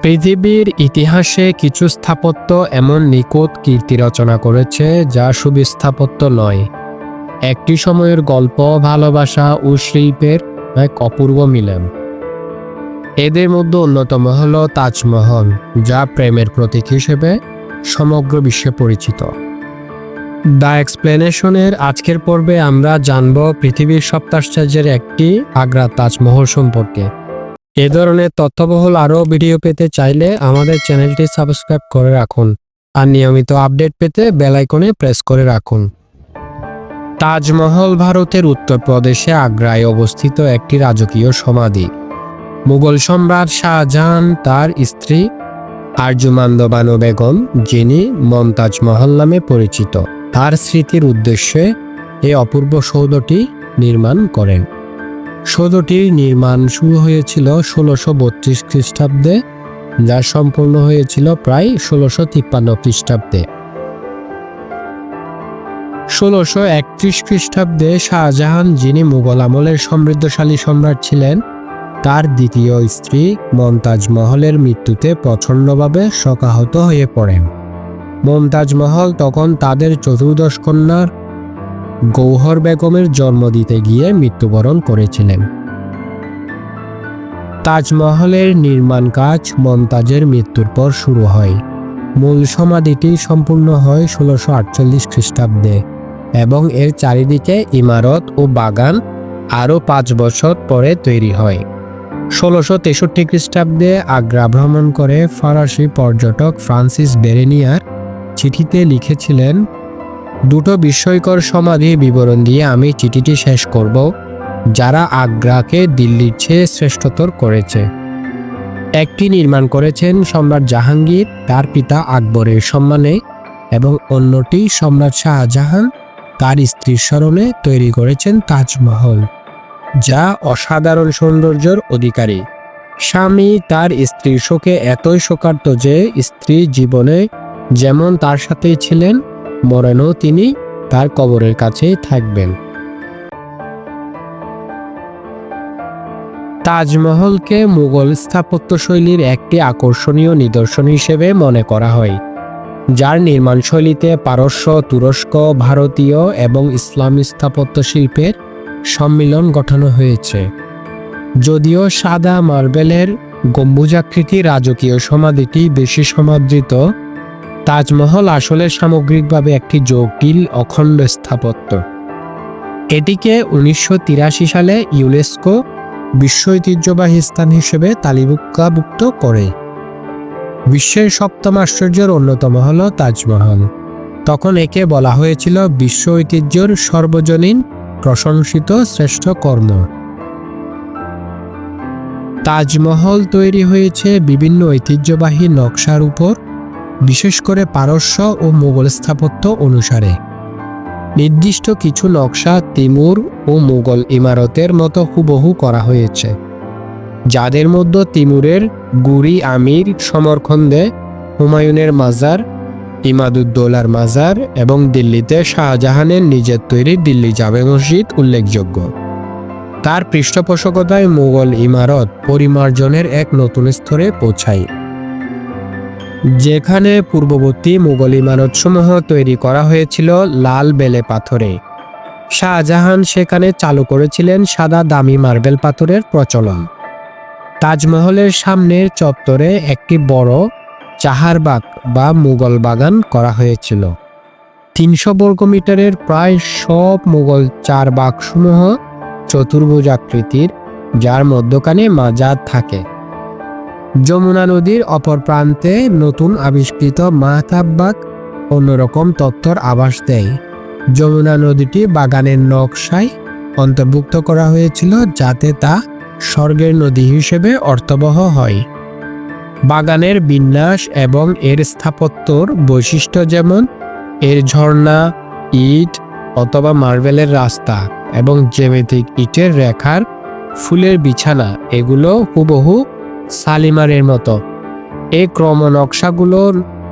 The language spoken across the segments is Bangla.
পৃথিবীর ইতিহাসে কিছু স্থাপত্য এমন নিখুঁত কীর্তি রচনা করেছে যা শুধু স্থাপত্য নয়, একটি সময়ের গল্প, ভালোবাসা ও শিল্পের এক অপূর্ব মিলন। এদের মধ্যে অন্যতম হল তাজমহল, যা প্রেমের প্রতীক হিসেবে সমগ্র বিশ্বে পরিচিত। দ্য এক্সপ্লেনেশনের আজকের পর্বে আমরা জানব পৃথিবীর সপ্তাশ্চর্যের একটি আগ্রা তাজমহল সম্পর্কে। এ ধরনের তথ্যবহুল আরও ভিডিও পেতে চাইলে আমাদের চ্যানেলটি সাবস্ক্রাইব করে রাখুন আর নিয়মিত আপডেট পেতে বেল আইকনে প্রেস করে রাখুন। তাজমহল ভারতের উত্তরপ্রদেশে আগ্রায় অবস্থিত একটি রাজকীয় সমাধি। মুঘল সম্রাট শাহজাহান তার স্ত্রী আরজুমান্দ বানু বেগম, যিনি মমতাজ মহল নামে পরিচিত, তার স্মৃতির উদ্দেশ্যে এই অপূর্ব সৌধটি নির্মাণ করেন। সৌধটির নির্মাণ শুরু হয়েছিল 1632 খ্রিস্টাব্দে, যা সম্পূর্ণ হয়েছিল প্রায় 1653 খ্রিস্টাব্দে। 1631 খ্রিস্টাব্দে শাহজাহান, যিনি মুঘল আমলের সমৃদ্ধশালী সম্রাট ছিলেন, তার দ্বিতীয় স্ত্রী মমতাজ মহলের মৃত্যুতে প্রচণ্ডভাবে শোকাহত হয়ে পড়েন। মমতাজ মহল তখন তাদের চতুর্দশ কন্যার গৌহর বেগমের জন্ম দিতে গিয়ে মৃত্যুবরণ করেছিলেন। তাজমহলের নির্মাণ কাজ মমতাজের মৃত্যুর পর শুরু হয়। মূল সমাধিটি সম্পূর্ণ হয় 1648 খ্রিস্টাব্দে এবং এর চারিদিকে ইমারত ও বাগান আরও 5 বছর পরে তৈরি হয়। 1663 খ্রিস্টাব্দে আগ্রা ভ্রমণ করে ফরাসি পর্যটক ফ্রান্সিস বেরেনিয়ার চিঠিতে লিখেছিলেন, দুটো বিস্ময়কর সমাধি বিবরণ দিয়ে আমি চিঠিটি শেষ করব, যারা আগ্রাকে দিল্লির চেয়ে শ্রেষ্ঠতর করেছে। একটি নির্মাণ করেছেন সম্রাট জাহাঙ্গীর তার পিতা আকবরের সম্মানে এবং অন্যটি সম্রাট শাহজাহান তার স্ত্রীর স্মরণে তৈরি করেছেন তাজমহল, যা অসাধারণ সৌন্দর্যের অধিকারী। স্বামী তার স্ত্রীর শোকে এতই শোকার্ত যে স্ত্রী জীবনে যেমন তার সাথেই ছিলেন, মরণেও তিনি তার কবরের কাছেই থাকবেন। তাজমহলকে মুঘল স্থাপত্যশৈলীর একটি আকর্ষণীয় নিদর্শন হিসেবে মনে করা হয়, যার নির্মাণশৈলীতে পারস্য, তুরস্ক, ভারতীয় এবং ইসলামী স্থাপত্য শিল্পের সম্মিলন ঘটানো হয়েছে। যদিও সাদা মার্বেলের গম্বুজাকৃতি রাজকীয় সমাধিটি বেশি সমাদৃত, তাজমহল আসলে সামগ্রিকভাবে একটি জটিল অখণ্ড স্থাপত্য। এটিকে 1983 সালে ইউনেস্কো বিশ্ব ঐতিহ্যবাহী স্থান হিসেবে তালিকাভুক্ত করে। বিশ্বের 7ম আশ্চর্যের অন্যতম হল তাজমহল। তখন একে বলা হয়েছিল বিশ্ব ঐতিহ্যের সর্বজনীন প্রশংসিত শ্রেষ্ঠ কর্ম। তাজমহল তৈরি হয়েছে বিভিন্ন ঐতিহ্যবাহী নকশার উপর, বিশেষ করে পারস্য ও মুঘল স্থাপত্য অনুসারে। নির্দিষ্ট কিছু নকশা তিমুর ও মুঘল ইমারতের মতো হুবহু করা হয়েছে, যাদের মধ্যে তিমুরের গুরি আমির সমরখন্দে হুমায়ুনের মাজার, ইমাদুদ্দৌলার মাজার এবং দিল্লিতে শাহজাহানের নিজের তৈরি দিল্লি জামে মসজিদ উল্লেখযোগ্য। তার পৃষ্ঠপোষকতায় মুঘল ইমারত পরিমার্জনের এক নতুন স্তরে পৌঁছায়, যেখানে পূর্ববর্তী মুঘল ইমারতসমূহ তৈরি করা হয়েছিল লাল বেলে পাথরে। শাহজাহান সেখানে চালু করেছিলেন সাদা দামি মার্বেল পাথরের প্রচলন। তাজমহলের সামনের চত্বরে একটি বড় চাহারবাগ বা মুঘল বাগান করা হয়েছিল। 300 বর্গমিটারের প্রায় সব মুঘল চারবাগসমূহ চতুর্ভুজাকৃতির, যার মধ্যখানে মাজার থাকে। যমুনা নদীর অপর প্রান্তে নতুন আবিষ্কৃত মাহতাব বাগ অন্যরকম তথ্যর আভাস দেয়। যমুনা নদীটি বাগানের নকশায় অন্তর্ভুক্ত করা হয়েছিল, যাতে তা স্বর্গের নদী হিসেবে অর্থবহ হয়। বাগানের বিন্যাস এবং এর স্থাপত্যর বৈশিষ্ট্য, যেমন এর ঝর্ণা, ইট অথবা মার্বেলের রাস্তা এবং জ্যামিতিক ইটের রেখার ফুলের বিছানা, এগুলো হুবহু শালিমারের মতো। এই ক্রম নকশাগুলো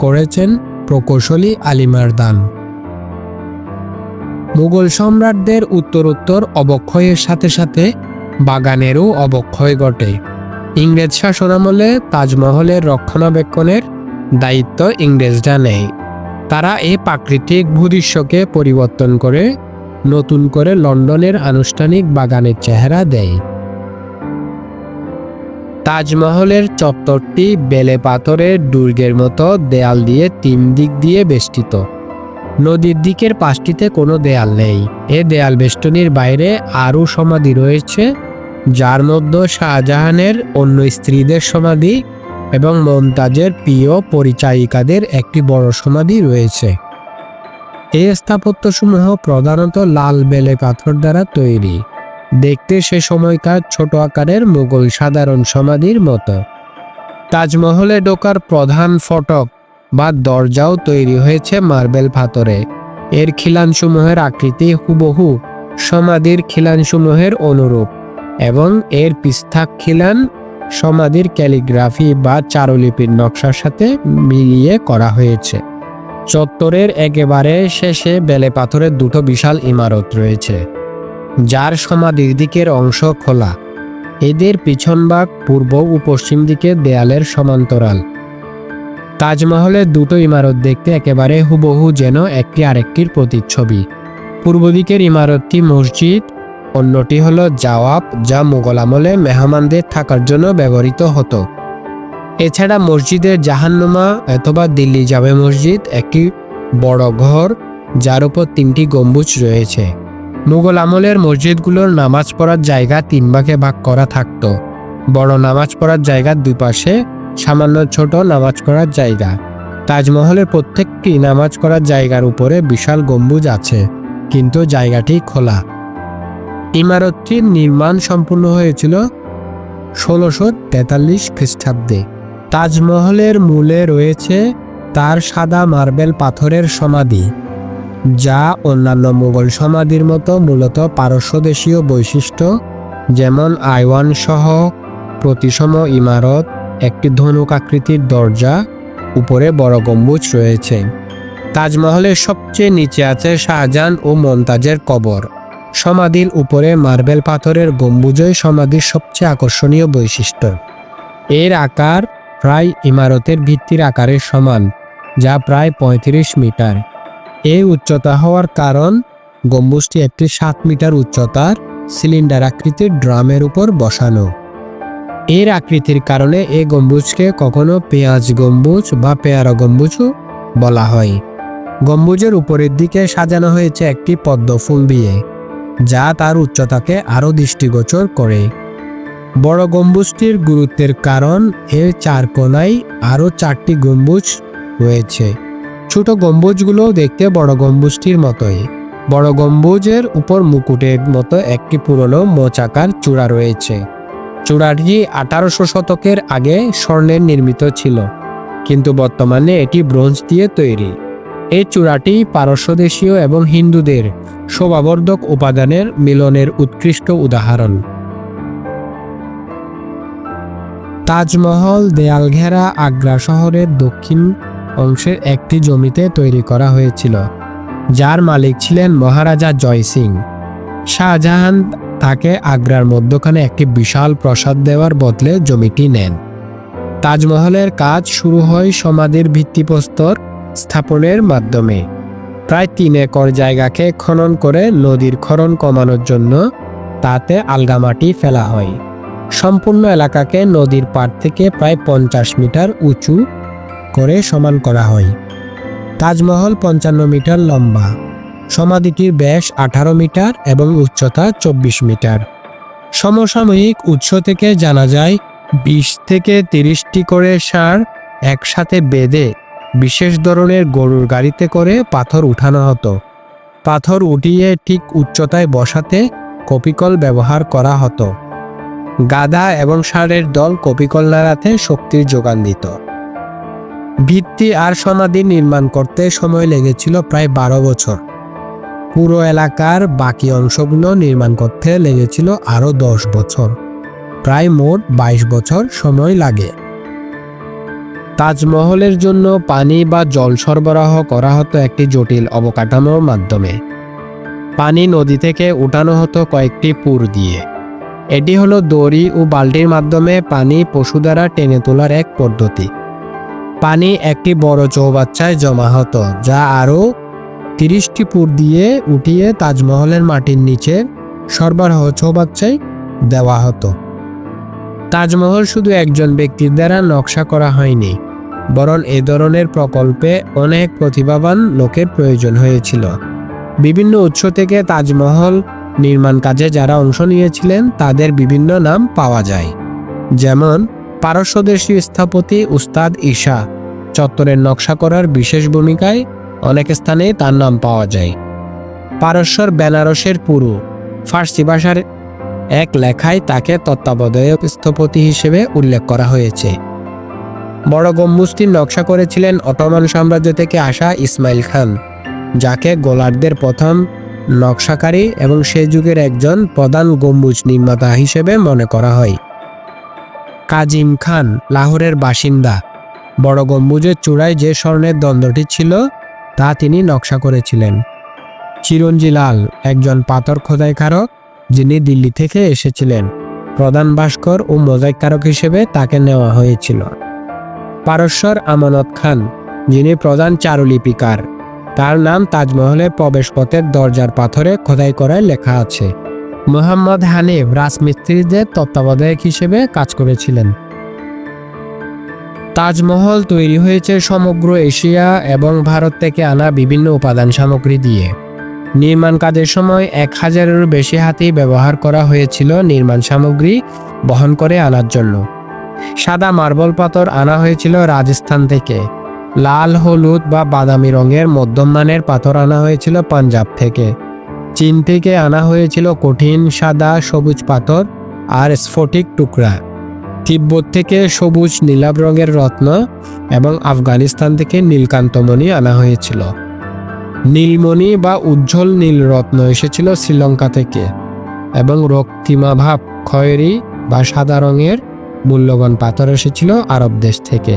করেছেন প্রকৌশলী আলিমারদান। মুঘল সম্রাটদের উত্তরোত্তর অবক্ষয়ের সাথে সাথে বাগানেরও অবক্ষয় ঘটে। ইংরেজ শাসনামলে তাজমহলের রক্ষণাবেক্ষণের দায়িত্ব ইংরেজরা নেয়। তারা এই প্রাকৃতিক ভূদৃশ্যকে পরিবর্তন করে নতুন করে লন্ডনের আনুষ্ঠানিক বাগানের চেহারা দেয়। তাজমহলের চত্বরটি বেলে পাথরের দুর্গের মতো দেয়াল দিয়ে 3 দিক দিয়ে বেষ্টিত। নদীর দিকের পাশটিতে কোনো দেয়াল নেই। এ দেয়াল বেষ্টনীর বাইরে আরও সমাধি রয়েছে, যার মধ্যে শাহজাহানের অন্য স্ত্রীদের সমাধি এবং মমতাজের প্রিয় পরিচারিকাদের একটি বড় সমাধি রয়েছে। এই স্থাপত্যসমূহ প্রধানত লাল বেলে পাথর দ্বারা তৈরি, দেখতে সে সময়কার ছোট আকারের মুঘল সাধারণ সমাধির মতো। তাজমহলে ঢোকার প্রধান ফটক বা দরজাও তৈরি হয়েছে মার্বেল পাথরে। এর খিলানসমূহের আকৃতি হুবহু সমাধির খিলানসমূহের অনুরূপ এবং এর পৃষ্ঠাক খিলান সমাধির ক্যালিগ্রাফি বা চারুলিপির নকশার সাথে মিলিয়ে করা হয়েছে। চত্বরের একেবারে শেষে বেলে পাথরের 2টো বিশাল ইমারত রয়েছে, যার সমাধির দিকের অংশ খোলা। এদের পিছনভাগ পূর্ব ও পশ্চিম দিকে দেয়ালের সমান্তরাল। তাজমহলের 2টো ইমারত দেখতে একেবারে হুবহু যেন একটি আরেকটির প্রতিচ্ছবি। পূর্ব দিকের ইমারতটি মসজিদ, অন্যটি হলো জাওয়াব, যা মুঘল আমলে মেহমানদের থাকার জন্য ব্যবহৃত হতো। এছাড়া মসজিদের জাহান্নুমা অথবা দিল্লি জামে মসজিদ একটি বড় ঘর, যার উপর 3টি গম্বুজ রয়েছে। মুঘল আমলের মসজিদগুলোর নামাজ পড়ার জায়গা 3 ভাগে ভাগ করা থাকত। বড় নামাজ পড়ার জায়গার 2 পাশে সামান্য ছোট নামাজ করার জায়গা। তাজমহলের প্রত্যেকটি নামাজ করার জায়গার উপরে বিশাল গম্বুজ আছে, কিন্তু জায়গাটি খোলা। ইমারতটির নির্মাণ সম্পূর্ণ হয়েছিল 1643 খ্রিস্টাব্দে। তাজমহলের মূলে রয়েছে তার সাদা মার্বেল পাথরের সমাধি, যা অন্যান্য মুঘল সমাধির মতো মূলত পারস্যদেশীয় বৈশিষ্ট্য, যেমন আইওয়ান সহ প্রতিসম ইমারত, একটি ধনুক আকৃতির দরজা, উপরে বড় গম্বুজ রয়েছে। তাজমহলের সবচেয়ে নিচে আছে শাহজাহান ও মমতাজের কবর। সমাধির উপরে মার্বেল পাথরের গম্বুজই সমাধির সবচেয়ে আকর্ষণীয় বৈশিষ্ট্য। এর আকার প্রায় ইমারতের ভিত্তির আকারের সমান, যা প্রায় 35 মিটার। এই উচ্চতা হওয়ার কারণ গম্বুজটি একটি 7 মিটার উচ্চতার সিলিন্ডার আকৃতির ড্রামের উপর বসানো। এর আকৃতির কারণে এই গম্বুজকে কখনো পেঁয়াজ গম্বুজ বা পেয়ারা গম্বুজও বলা হয়। গম্বুজের উপরের দিকে সাজানো হয়েছে একটি পদ্ম ফুল দিয়ে, যা তার উচ্চতাকে আরও দৃষ্টিগোচর করে। বড় গম্বুজটির গুরুত্বের কারণ এর 4 কোণায় আরও 4টি গম্বুজ রয়েছে। ছোট গম্বুজগুলোও দেখতে বড় গম্বুজটির মতোই। বড় গম্বুজের উপর মুকুটের মতো একটি পুরনো মোচাকার চূড়া রয়েছে। চূড়াটি 1800 শতকের আগে স্বর্ণের নির্মিত ছিল, কিন্তু বর্তমানে এটি ব্রোঞ্জ দিয়ে তৈরি। এই চূড়াটি পারস্যদেশীয় এবং হিন্দুদের শোভাবর্ধক উপাদানের মিলনের উৎকৃষ্ট উদাহরণ। তাজমহল দেয়াল ঘেরা আগ্রা শহরের দক্ষিণ অংশের একটি জমিতে তৈরি করা হয়েছিল, যার মালিক ছিলেন মহারাজা জয় সিং। শাহজাহান তাকে আগ্রার মধ্যখানে একটি বিশাল প্রাসাদ দেওয়ার বদলে জমিটি নেন। তাজমহলের কাজ শুরু হয় সমাধির ভিত্তিপ্রস্তর স্থাপনের মাধ্যমে। প্রায় 3 একর জায়গাকে খনন করে নদীর ক্ষরণ কমানোর জন্য তাতে আলগা মাটি ফেলা হয়। সম্পূর্ণ এলাকাকে নদীর পাড় থেকে প্রায় 50 মিটার উঁচু করে সমান করা হয়। তাজমহল 55 মিটার লম্বা। সমাধিটির ব্যাস 18 মিটার এবং উচ্চতা 24 মিটার। সমসাময়িক উৎস থেকে জানা যায় 20 থেকে 30টি করে ষাঁড় একসাথে বেঁধে বিশেষ ধরনের গরুর গাড়িতে করে পাথর উঠানো হতো। পাথর উঠিয়ে ঠিক উচ্চতায় বসাতে কপিকল ব্যবহার করা হতো। গাধা এবং ষাঁড়ের দল কপিকল নাড়াতে শক্তির যোগান দিত। ভিত্তি আর সমাধি নির্মাণ করতে সময় লেগেছিল প্রায় 12 বছর। পুরো এলাকার বাকি অংশগুলো নির্মাণ করতে লেগেছিল আরও 10 বছর। প্রায় মোট 22 বছর সময় লাগে। তাজমহলের জন্য পানি বা জল সরবরাহ করা হতো একটি জটিল অবকাঠামোর মাধ্যমে। পানি নদী থেকে উঠানো হতো কয়েকটি পুর দিয়ে। এটি হলো দড়ি ও বালতির মাধ্যমে পানি পশু দ্বারা টেনে তোলার এক পদ্ধতি। পানি একটি বড় চৌবাচ্চায় জমা হতো, যা আরও 30টি ফুট দিয়ে উঠিয়ে তাজমহলের মাটির নিচে সরবরাহ চৌবাচ্চায় দেওয়া হতো। তাজমহল শুধু একজন ব্যক্তির দ্বারা নকশা করা হয়নি, বরং এ ধরনের প্রকল্পে অনেক প্রতিভাবান লোকের প্রয়োজন হয়েছিল। বিভিন্ন উৎস থেকে তাজমহল নির্মাণ কাজে যারা অংশ নিয়েছিলেন তাদের বিভিন্ন নাম পাওয়া যায়। যেমন পারস্যদেশী স্থপতি উস্তাদ ঈসা চত্বরের নকশা করার বিশেষ ভূমিকায় অনেক স্থানে তার নাম পাওয়া যায়। পারস্যর বেনারসের পুরু ফার্সি ভাষার এক লেখায় তাকে তত্ত্বাবধায়ক স্থপতি হিসেবে উল্লেখ করা হয়েছে। বড় গম্বুজটির নকশা করেছিলেন অটোমান সাম্রাজ্য থেকে আসা ইসমাইল খান, যাকে গোলারদের প্রথম নকশাকারী এবং সে যুগের একজন প্রধান গম্বুজ নির্মাতা হিসেবে মনে করা হয়। কাজিম খান লাহোরের বাসিন্দা। বড় গম্বুজের চূড়ায় যে স্বর্ণের দ্বন্দ্বটি ছিল তা তিনি নকশা করেছিলেন। চিরঞ্জি লাল একজন পাথর খোদাইকারক, যিনি দিল্লি থেকে এসেছিলেন। প্রধান ভাস্কর ও মোজাইককারক হিসেবে তাকে নেওয়া হয়েছিল। পারস্যর আমানত খান, যিনি প্রধান চারুলিপিকার, তার নাম তাজমহলের প্রবেশপথের দরজার পাথরে খোদাই করায় লেখা আছে। মুহাম্মদ হানিফ রাজমিস্ত্রিদের তত্ত্বাবধায়ক হিসেবে কাজ করেছিলেন। তাজমহল তৈরি হয়েছে সমগ্র এশিয়া এবং ভারত থেকে আনা বিভিন্ন উপাদান সামগ্রী দিয়ে। নির্মাণ কাজের সময় 1000-এরও বেশি হাতি ব্যবহার করা হয়েছিল নির্মাণ সামগ্রী বহন করে আনার জন্য। সাদা মার্বেল পাথর আনা হয়েছিল রাজস্থান থেকে। লাল, হলুদ বা বাদামি রঙের মধ্যম মানের পাথর আনা হয়েছিল পাঞ্জাব থেকে। চীন থেকে আনা হয়েছিল কঠিন সাদা সবুজ পাথর আর স্ফটিক টুকরা। তিব্বত থেকে সবুজ নীলাভ রঙের রত্ন এবং আফগানিস্তান থেকে নীলকান্তমণি আনা হয়েছিল। নীলমণি বা উজ্জ্বল নীল রত্ন এসেছিল শ্রীলঙ্কা থেকে এবং রক্তিমাভাব খয়েরি বা সাদা রঙের মূল্যবান পাথর এসেছিল আরব দেশ থেকে।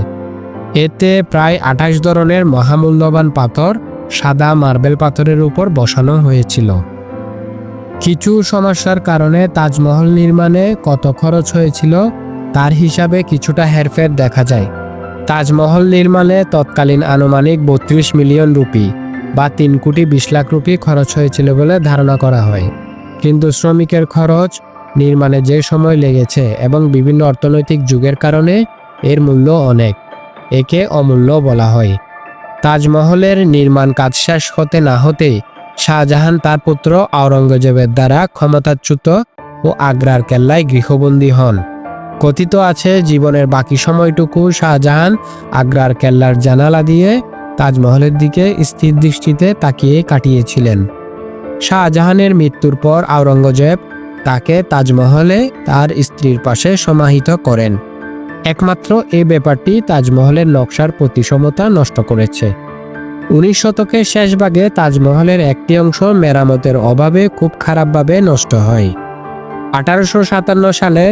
এতে প্রায় 28 ধরনের মহামূল্যবান পাথর সাদা মার্বেল পাথরের উপর বসানো হয়েছিল। কিছু সমস্যার কারণে তাজমহল নির্মাণে কত খরচ হয়েছিল তার হিসাবে কিছুটা হেরফের দেখা যায়। তাজমহল নির্মাণে তৎকালীন আনুমানিক 32 মিলিয়ন রুপি বা 3,20 লাখ রুপি খরচ হয়েছিল বলে ধারণা করা হয়। কিন্তু শ্রমিকের খরচ, নির্মাণে যে সময় লেগেছে এবং বিভিন্ন অর্থনৈতিক যুগের কারণে এর মূল্য অনেক। একে অমূল্য বলা হয়। তাজমহলের নির্মাণ কাজ শেষ হতে না হতেই শাহজাহান তার পুত্র আওরঙ্গজেবের দ্বারা ক্ষমতাচ্যুত ও আগ্রার কেল্লায় গৃহবন্দী হন। কথিত আছে জীবনের বাকি সময়টুকু শাহজাহান আগ্রার কেল্লার জানালা দিয়ে তাজমহলের দিকে স্থির দৃষ্টিতে তাকিয়ে কাটিয়েছিলেন। শাহজাহানের মৃত্যুর পর আওরঙ্গজেব তাকে তাজমহলে তার স্ত্রীর পাশে সমাহিত করেন। একমাত্র এই ব্যাপারটি তাজমহলের নকশার প্রতিসমতা নষ্ট করেছে। 19 শতকের শেষ ভাগে তাজমহলের একটি অংশ মেরামতের অভাবে খুব খারাপভাবে নষ্ট হয়। 1857 সালে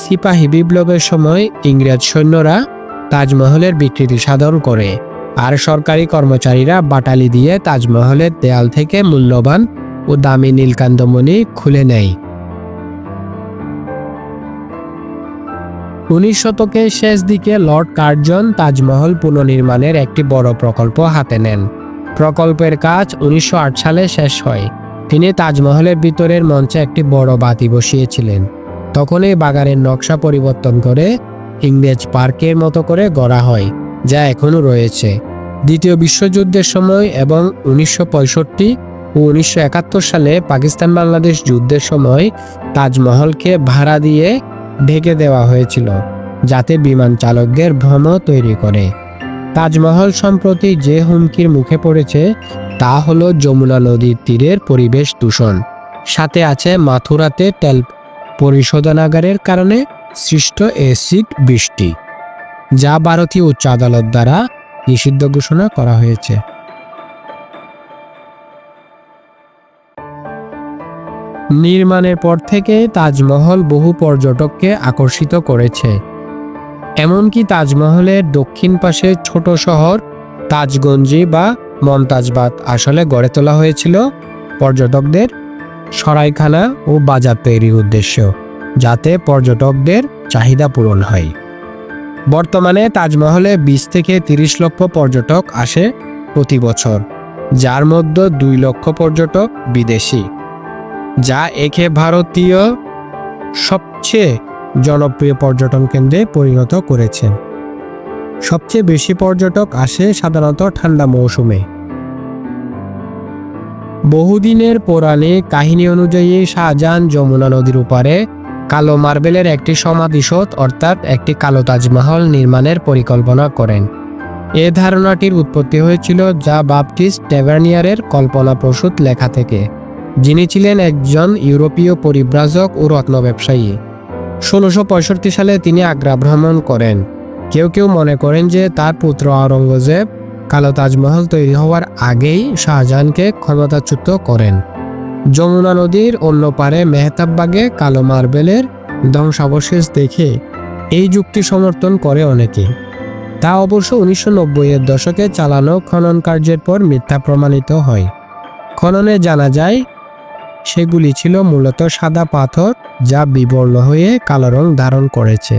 সিপাহী বিপ্লবের সময় ইংরেজ সৈন্যরা তাজমহলের বিকৃতি সাধন করে আর সরকারি কর্মচারীরা বাটালি দিয়ে তাজমহলের দেয়াল থেকে মূল্যবান ও দামি নীলকান্তমণি খুলে নেয়। 19 শতকের শেষ দিকে লর্ড কার্জন তাজমহল পুনর্নির্মাণের একটি বড় প্রকল্প হাতে নেন। প্রকল্পের কাজ 1908 সালে শেষ হয়। তিনি তাজমহলের ভিতরের মঞ্চে একটি বড় বাতি বসিয়েছিলেন। তখন এই বাগানের নকশা পরিবর্তন করে ইংরেজ পার্কের মতো করে গড়া হয়, যা এখনও রয়েছে। দ্বিতীয় বিশ্বযুদ্ধের সময় এবং 1965 ও 1971 সালে পাকিস্তান বাংলাদেশ যুদ্ধের সময় তাজমহলকে ভাড়া দিয়ে ঢেকে দেওয়া হয়েছিল, যাতে বিমান চালকদের ভ্রম তৈরি করে। তাজমহল সম্প্রতি যে হুমকির মুখে পড়েছে তা হলো যমুনা নদীর তীরের পরিবেশ দূষণ। সাথে আছে মাথুরাতে তেল পরিশোধনাগারের কারণে সৃষ্ট অ্যাসিড বৃষ্টি, যা ভারতীয় উচ্চ আদালত দ্বারা নিষিদ্ধ ঘোষণা করা হয়েছে। নির্মাণের পর থেকে তাজমহল বহু পর্যটককে আকর্ষিত করেছে। এমনকি তাজমহলের দক্ষিণ পাশে ছোট শহর তাজগঞ্জি বা মমতাজবাদ আসলে গড়ে তোলা হয়েছিল পর্যটকদের সরাইখানা ও বাজার তৈরির উদ্দেশ্য। যাতে পর্যটকদের চাহিদা পূরণ হয়। বর্তমানে তাজমহলে 20 থেকে 30 লক্ষ পর্যটক আসে প্রতি বছর, যার মধ্যে 2 লক্ষ পর্যটক বিদেশি, যা একে ভারতীয় সবচেয়ে জনপ্রিয় পর্যটন কেন্দ্রে পরিণত করেছে। সবচেয়ে বেশি পর্যটক আসে সাধারণত ঠান্ডা মৌসুমে। বহুদিনের পৌরাণিক কাহিনী অনুযায়ী শাহজাহান যমুনা নদীর ওপারে কালো মার্বেলের একটি সমাধিসৌধ অর্থাৎ একটি কালো তাজমহল নির্মাণের পরিকল্পনা করেন। এ ধারণাটির উৎপত্তি হয়েছিল যা বাপটিস্ট ট্যাভার্নিয়ারের কল্পনাপ্রসূত লেখা থেকে, যিনি ছিলেন একজন ইউরোপীয় পরিব্রাজক ও রত্ন ব্যবসায়ী। 1665 সালে তিনি আগ্রা ভ্রমণ করেন। কেউ কেউ মনে করেন যে তার পুত্র আওরঙ্গজেব কালো তাজমহল তৈরি হওয়ার আগেই শাহজাহানকে ক্ষমতাচ্যুত করেন। যমুনা নদীর অন্য পারে মেহতাববাগে কালো মার্বেলের ধ্বংসাবশেষ দেখে এই যুক্তি সমর্থন করে অনেকে। তা অবশ্য 1990-এর দশকে চালানো খনন কার্যের পর মিথ্যা প্রমাণিত হয়। খননে জানা যায় সেগুলি ছিল মূলত সাদা পাথর যা বিবর্ণ হয়ে কালো রং ধারণ করেছে।